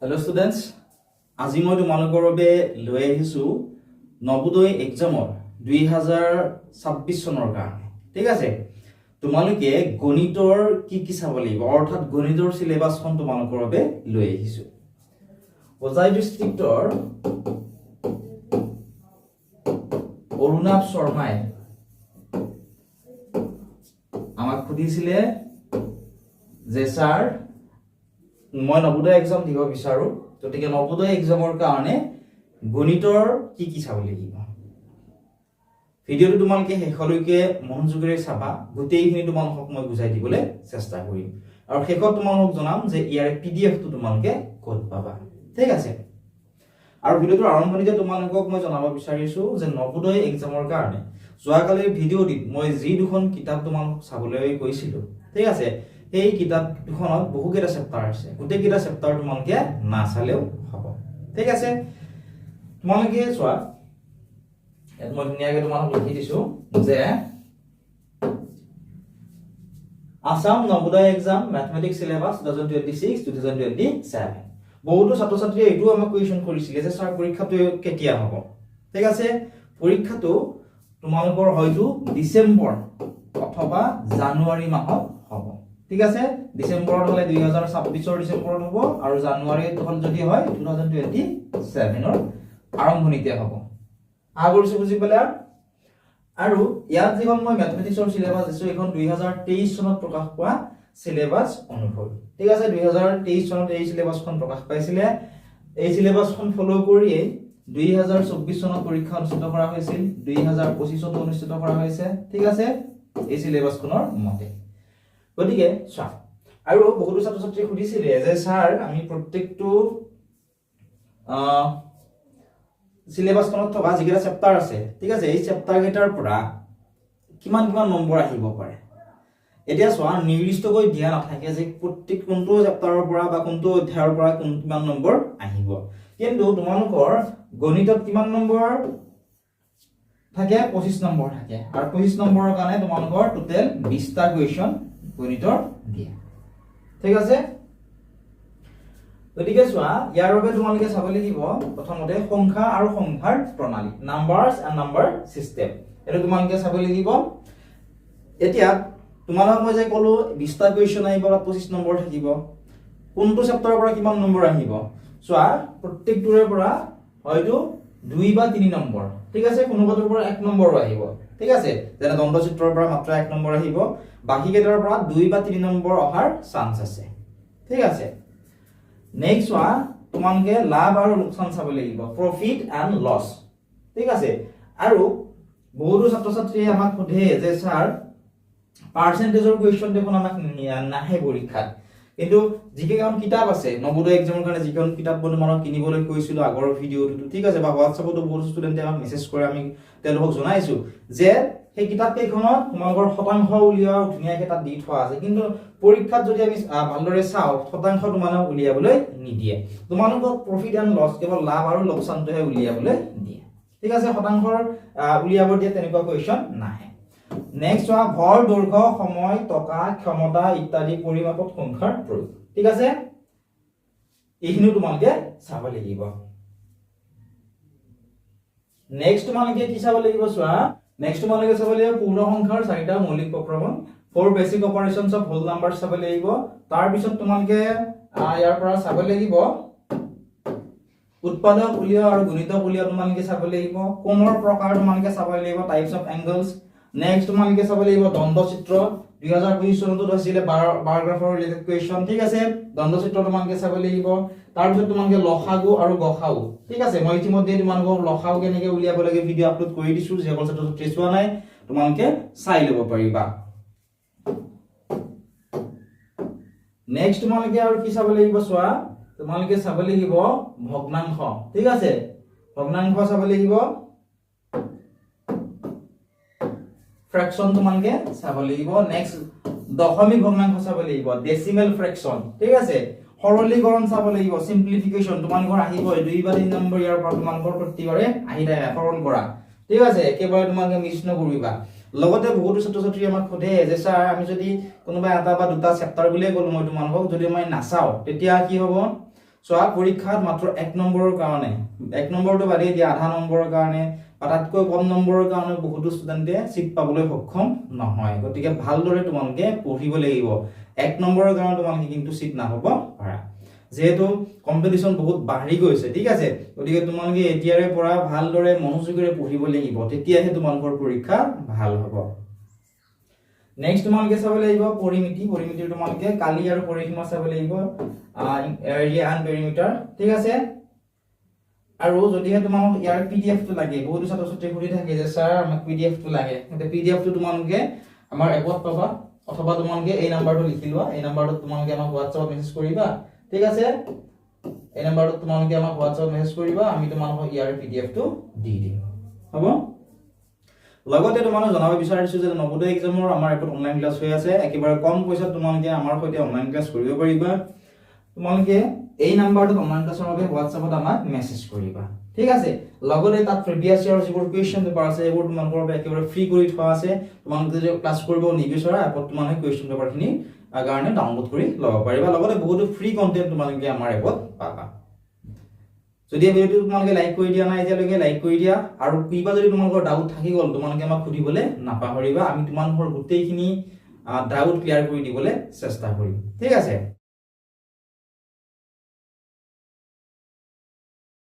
Hello students, আজি মই তোমালোকৰ বাবে লৈ আহিছো নবোদয় এক্সামৰ 2026 চনৰ কাৰণে। ঠিক আছে, তোমালোকে গণিতৰ কি চাব লাগিব, অৰ্থাৎ গণিতৰ সিলেবাসখন তোমালোকৰ বাবে লৈ আহিছো। হোজাই ডিস্ট্ৰিক্টৰ অৰুণাভ শৰ্মাই আমাক সুধিছিলে যে স্যাৰ মই নবোদয় এক্সাম দিব বিচাৰো, গতিকে নবোদয় এক্সামৰ কাৰণে গণিতৰ কি চাব লাগিব। ভিডিওটো তোমালোকে শেষলৈকে মনোযোগেৰে চাবা, গোটেইখিনি তোমালোকক মই বুজাই দিবলৈ চেষ্টা কৰিম আৰু শেষত তোমালোকক জনাম যে ইয়াৰ পিডিএফটো তোমালোকে ক'ত পাবা। ঠিক আছে, আৰু ভিডিওটোৰ আৰম্ভণিতে তোমালোকক মই জনাব বিচাৰিছো যে নবোদয় এক্সামৰ কাৰণে যোৱাকালিৰ ভিডিওটিত মই যি দুখন কিতাপ তোমালোকক চাবলৈ কৈছিলো, ঠিক আছে, এই কিতাপ দুখনত বহুকেইটা চেপ্টাৰ আছে, গোটেইকেইটা চেপ্টাৰ তোমালোকে নাচালেও হ'ব। ঠিক আছে, তোমালোকে চোৱা, মই ধুনীয়াকৈ তোমালোকক লিখি দিছো যে Assam Navodaya exam mathematics syllabus 2026-2027। বহুতো ছাত্ৰ ছাত্ৰীয়ে এইটো আমাক কুৱেশ্যন কৰিছিলে যে স্যাৰ পৰীক্ষাটো কেতিয়া হ'ব। ঠিক আছে, পৰীক্ষাটো তোমালোকৰ হয়তো ডিসেম্বৰ অথবা জানুৱাৰী মাহত হ'ব। ঠিক আছে, ডিসেম্বৰত হলে 2026 ডিসেম্বৰত হ'ব আৰু জানুৱাৰীত হল যদি হয় 2027 আৰম্ভণিতে হ'ব। আগৰছে বুজি পালে। আৰু ইয়াত যিখন মই মেথমেটিক্সৰ সিলেবাস দিছো এখন 2023 চনত প্ৰকাশ পোৱা সিলেবাস অনুসৰি। ঠিক আছে, 2023 চনত এই সিলেবাসখন প্ৰকাশ পাইছিলে। এই সিলেবাসখন ফলো কৰিয়ে 2024 চনত পৰীক্ষা অনুষ্ঠিত কৰা হৈছিল, 2025 চনত অনুষ্ঠিত কৰা হৈছে। ঠিক আছে, এই সিলেবাসখনৰ মতে। গতিকে চোৱা, আৰু বহুতো ছাত্ৰ ছাত্ৰী সুধিছিলে যে স্যাৰ আমি প্ৰত্যেকটো সিলেবাসখনত থকা যিকেইটা চেপ্টাৰ আছে, ঠিক আছে, এই চেপ্টাৰ কেইটাৰ পৰা কিমান নম্বৰ আহিব পাৰে। এতিয়া চোৱা, নিৰ্দিষ্টকৈ দিয়া নাথাকে যে প্ৰত্যেক কোনটো চেপ্টাৰৰ পৰা বা কোনটো অধ্যায়ৰ পৰা কিমান নম্বৰ আহিব, কিন্তু তোমালোকৰ গণিতত কিমান নম্বৰ থাকে, 25 নম্বৰ থাকে, আৰু 25 নম্বৰৰ কাৰণে তোমালোকৰ টোটেল 20টা কুৱেশ্যন গণিতৰ দিয়ে। ঠিক আছে, গতিকে চোৱা, ইয়াৰ বাবে তোমালোকে চাব লাগিব প্ৰথমতে সংখ্যা আৰু সংখ্যাৰ প্ৰণালী, নাম্বাৰছ এণ্ড নাম্বাৰ সিস্টেম, এটা তোমালোকে চাব লাগিব। এতিয়া তোমালোকক মই যে ক'লো 20টা কুৱেশ্যন আহিব, 25 নম্বৰ থাকিব, কোনটো চেপ্টাৰৰ পৰা কিমান নম্বৰ আহিব। চোৱা, প্ৰত্যেকটোৰে পৰা হয়তো 2 বা 3 নম্বৰ, ঠিক আছে, কোনোবাটোৰ পৰা 1 নম্বৰো আহিব। ঠিক আছে, যেনে দণ্ডচিত্ৰৰ পৰা মাত্ৰ 1 নম্বৰ আহিব, বাকি কেইটাৰ পৰা 2 বা 3 নম্বৰ অহাৰ চান্স আছে। ঠিক আছে, নেক্সট চোৱা, তোমালোকে লাভ আৰু লোকচান চাব লাগিব, প্ৰফিট এণ্ড লছ। ঠিক আছে, আৰু বহুতো ছাত্ৰ ছাত্ৰীয়ে আমাক সোধে যে স্যাৰ পাৰ্চেন্টেজৰ কুৱেশ্যন দেখোন আমাক নাহে পৰীক্ষাত, কিন্তু যিকেইখন কিতাপ আছে নবোদয় এক্সামৰ কাৰণে, যিখন কিতাপ মই তোমালোকক কিনিবলৈ কৈছিলো আগৰ ভিডিঅ'টো, ঠিক আছে, বা হোৱাটছআপতো বহুত ষ্টুডেণ্টে আমাক মেছেজ কৰে, আমি তেওঁলোকক জনাইছো যে সেই কিতাপ কেইখনত তোমালোকৰ শতাংশ উলিওৱা ধুনীয়াকৈ তাত দি থোৱা আছে, কিন্তু পৰীক্ষাত যদি আমি ভালদৰে চাওঁ শতাংশ তোমালোকক উলিয়াবলৈ নিদিয়ে, তোমালোকক প্ৰফিট এণ্ড লছ কেৱল লাভ আৰু লোকচানটোহে উলিয়াবলৈ দিয়ে। ঠিক আছে, শতাংশৰ উলিয়াব দিয়ে তেনেকুৱা কুৱেশ্যন নাহে। নেক্সট চোৱা, ভৰ, দৈৰ্ঘ্য, সময়, টকা, ক্ষমতা ইত্যাদি পৰিমাপত সংখ্যাৰ প্ৰয়োগ। ঠিক আছে, এইখিনিও তোমালোকে চাব লাগিব। নেক্সট তোমালোকে কি চাব লাগিব, চোৱা, নেক্সট তোমালোকে চাব লাগিব পূৰ্ণ সংখ্যাৰ 4টা মৌলিক প্ৰক্ৰমণ, 4 বেসিক অপাৰেশনস অফ হোল নাম্বাৰ চাব লাগিব। তাৰ পিছত তোমালোকে ইয়াৰ পৰা চাব লাগিব উৎপাদক উলিওৱা আৰু গুণিতক উলিওৱা তোমালোকে চাব লাগিব, কোণৰ প্ৰকাৰ তোমালোকে চাব লাগিব, টাইপস অফ এংগলছ। নেক্সট তোমালোকে চাব লাগিব দণ্ডচিত্ৰ, 2025 চনতো হৈছিলে বাৰ গ্ৰাফৰ ৰিলেটেড কুৱেশ্যন। ঠিক আছে, দণ্ডচিত্ৰ তোমালোকে চাব লাগিব। তাৰ পিছত তোমালোকে লসাগু আৰু গসাগু, ঠিক আছে, মই ইতিমধ্যে তোমালোকক লসাগু কেনেকৈ উলিয়াব লাগে ভিডিঅ' আপলোড কৰি দিছো, যিসকল ছাত্ৰ ছাত্ৰী চোৱা নাই তোমালোকে চাই ল'ব পাৰিবা। নেক্সট তোমালোকে আৰু কি চাব লাগিব, চোৱা, তোমালোকে চাব লাগিব ভগ্নাংশ। ঠিক আছে, ভগ্নাংশ চাব লাগিব, ফ্ৰেকশন তোমালোকে চাব লাগিব। নেক্সট দশমিক ভগ্নাংশ চাব লাগিব, ডেসিমেল ফ্ৰেকশন। ঠিক আছে, সৰলীকৰণ চাব লাগিব, সিম্পলিফিকেশন তোমালোকৰ আহিব 2 বা 3 নম্বৰ, ইয়াৰ পৰা তোমালোকৰ প্ৰতিবাৰে আহি থাকে সৰল কৰা। ঠিক আছে, একেবাৰে তোমালোকে মিছ নকৰিবা। লগতে বহুতো ছাত্ৰ ছাত্ৰী আমাক সোধে যে স্যাৰ আমি যদি কোনোবা এটা বা দুটা চেপ্টাৰ বুলিয়ে ক'লো মই তোমালোকক, যদি মই নাচাও তেতিয়া কি হ'ব, চোৱা পৰীক্ষাত মাত্ৰ 1 নম্বৰৰ কাৰণে 1 নম্বৰটো বাদে দিয়া আধা নম্বৰৰ কাৰণে বা তাতকৈ কম নম্বৰৰ কাৰণে বহুতো ষ্টুডেণ্টে সিট পাবলৈ সক্ষম নহয় গতিকে ভালদৰে তোমালোকে পঢ়িব লাগিব 1 নম্বৰৰ কাৰণে তোমালোকে কিন্তু সিট নাপাব পাৰা যেহেতু কম্পিটিশন বহুত বাঢ়ি গৈছে ঠিক আছে গতিকে তোমালোকে এতিয়াৰে পৰা ভালদৰে মনোযোগেৰে পঢ়িব লাগিব তেতিয়াহে তোমালোকৰ পৰীক্ষা ভাল হ'ব নেক্সট তোমালোকে চাব লাগিব পৰিমিতি তোমালোকে কালি আৰু পৰিসীমা চাব লাগিব এৰিয়া এণ্ড পেৰিমিটাৰ ঠিক আছে আৰু যদিহে তোমাক ইয়াৰ পিডিএফ টো লাগে বহুত ছাত্ৰ ছাত্ৰী ঘূৰি থাকে যে স্যাৰ আমাক পিডিএফ টো লাগে কিন্তু পিডিএফ টো তোমালোকে আমাৰ এপত পাবা অথবা তোমালোকে এই নাম্বাৰটো লিখি লোৱা এই নাম্বাৰটো তোমালোকে আমাক WhatsApp মেছেজ কৰিবা ঠিক আছে এই নাম্বাৰটো তোমালোকে আমাক WhatsApp মেছেজ কৰিবা আমি তোমালোকক ইয়াৰ পিডিএফ টো দি দিম হ'ব লগতে তোমালোক জনাব বিচাৰিছো যে নবোদয় এক্সামৰ আমাৰ এপত অনলাইন ক্লাছ হৈ আছে একেবাৰে কম পইচাত তোমালোকে আমাৰ সৈতে অনলাইন ক্লাছ কৰিব পাৰিবা তোমালোকে এই নাম্বাৰটো অনলাইন ক্লাছৰ বাবে WhatsAppত আমাক মেছেজ কৰিবা ঠিক আছে লগতে তাত প্ৰিভিয়াস ইয়াৰৰ যিবোৰ কোৱেশ্চন পেপাৰ আছে এইবোৰ তোমালোকৰ বাবে একেবাৰে ফ্ৰী কৰি থোৱা আছে তোমালোকে যদি ক্লাছ কৰিব নিবিচাৰা এপত তোমালোকে কোৱেশ্চন পেপাৰখিনি কাৰণে ডাউনলোড কৰি ল'ব পাৰিবা লগতে বহুতো ফ্ৰী কন্টেন্ট তোমালোকে আমাৰ এপত পাবা যদি এই ভিডিওটো তোমালোকে লাইক কৰি দিয়া নাই এতিয়ালৈকে লাইক কৰি দিয়া আৰু কিবা যদি তোমালোকৰ ডাউট থাকি গ'ল তোমালোকে আমাক সুধিবলৈ নাপাহৰিবা আমি তোমালোকৰ গোটেইখিনি ডাউট ক্লিয়াৰ কৰি দিবলৈ চেষ্টা কৰিম ঠিক আছে